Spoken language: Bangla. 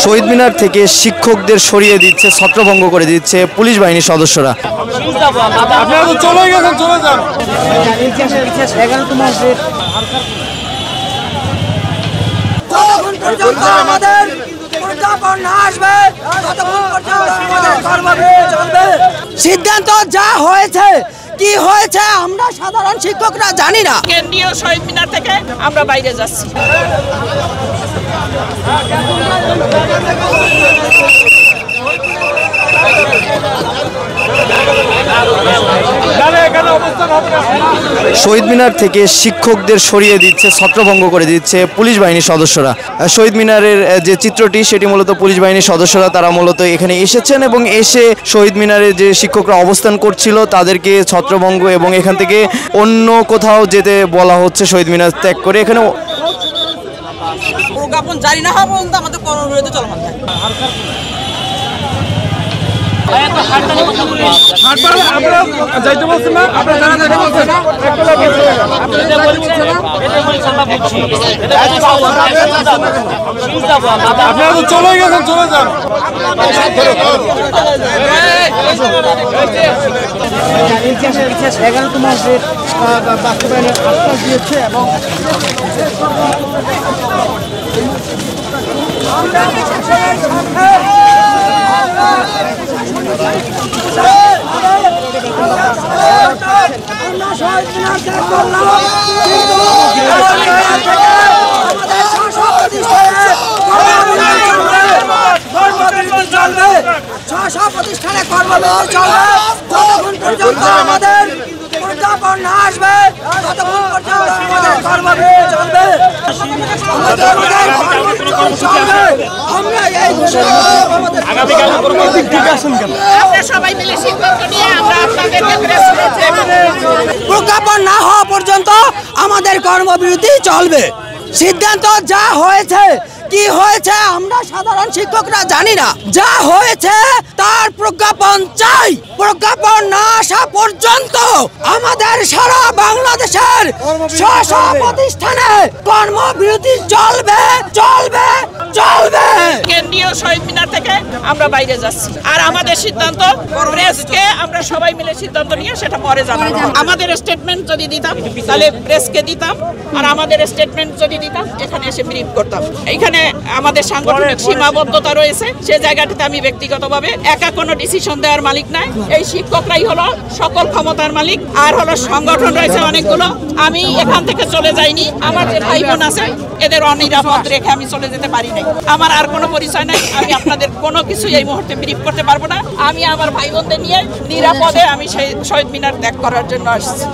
শহীদ মিনার থেকে শিক্ষকদের সরিয়ে দিচ্ছে, ছত্রভঙ্গ করে দিচ্ছে পুলিশ বাহিনীর সদস্যরা। আপনারা তো চলে গেছেন, চলে যান। সিদ্ধান্ত যা হয়েছে কি হয়েছে আমরা সাধারণ শিক্ষকরা জানি না। কেন্দ্রীয় শহীদ মিনার থেকে আমরা বাইরে যাচ্ছি। শহীদ মিনার থেকে শিক্ষকদের সরিয়ে দিচ্ছে, ছত্রভঙ্গ করে দিচ্ছে পুলিশ বাহিনীর সদস্যরা। শহীদ মিনারের যে চিত্রটি সেটি মূলত পুলিশ বাহিনীর সদস্যরা তারা মূলত এখানে এসেছেন এবং এসে শহীদ মিনারে যে শিক্ষকরা অবস্থান করছিল তাদেরকে ছত্রভঙ্গ এবং এখান থেকে অন্য কোথাও যেতে বলা হচ্ছে শহীদ মিনার ত্যাগ করে। এখানে প্রজ্ঞাপন জারি না হওয়া পর্যন্ত আমাদের কর্মবিরতি চলমান থাকে। যাইতে বলছেন না, আপনারা জানা যাইতে বলছেন না, আপনারা তো চলে গেছেন, চলে যান। বাস্তবায়নের আশ্বাস দিয়েছে এবং প্রতিষ্ঠানে কর্মবিরতি চলবে যতক্ষণ পর্যন্ত আমাদের প্রজ্ঞাপন না আসবে, ততক্ষণ পর্যন্ত আমাদের কর্মবিরতি চলবে। প্রজ্ঞাপন না হওয়া পর্যন্ত আমাদের কর্মবিরতি চলবে। সিদ্ধান্ত যা হয়েছে কি হয়েছে আমরা সাধারণ শিক্ষকরা জানি না। যা হয়েছে তার প্রজ্ঞাপন চাই। প্রজ্ঞাপন না আসা পর্যন্ত আমাদের সারা বাংলাদেশের স্ব প্রতিষ্ঠানে কর্মবিরতি চলবে চলবে চলবে। কেন্দ্রীয় শহীদ মিনার থেকে আমরা বাইরে যাচ্ছি। আর আমাদের সিদ্ধান্ত প্রেসকে আমরা সবাই মিলে সিদ্ধান্ত নিয়ে সেটা পরে জানাবো। আমাদের স্টেটমেন্ট যদি দিতাম তাহলে প্রেসকে দিতাম, আর আমাদের স্টেটমেন্ট যদি দিতাম এখানে এসে ব্রিফ করতাম। এইখানে আমাদের সাংগঠনিক সীমাবদ্ধতা রয়েছে, সে জায়গাটিতে আমি ব্যক্তিগতভাবে একা কোনো ডিসিশন দেওয়ার মালিক নাই। এই শিক্ষকরাই হলো সকল ক্ষমতার মালিক, আর হলো সংগঠন রয়েছে অনেকগুলো। আমি এখান থেকে চলে যাইনি, আমার যে ভাই বোন আছে এদের অনিরাপদ রেখে আমি চলে যেতে পারি নাই। আমার আর কোনো পরিচয় নাই, আমি আপনাদের কোনো কিছু এই মুহূর্তে ব্রিফ করতে পারবো না। আমি আমার ভাই বোনদের নিয়ে নিরাপদে আমি সেই শহীদ মিনার ত্যাগ করার জন্য আসছি।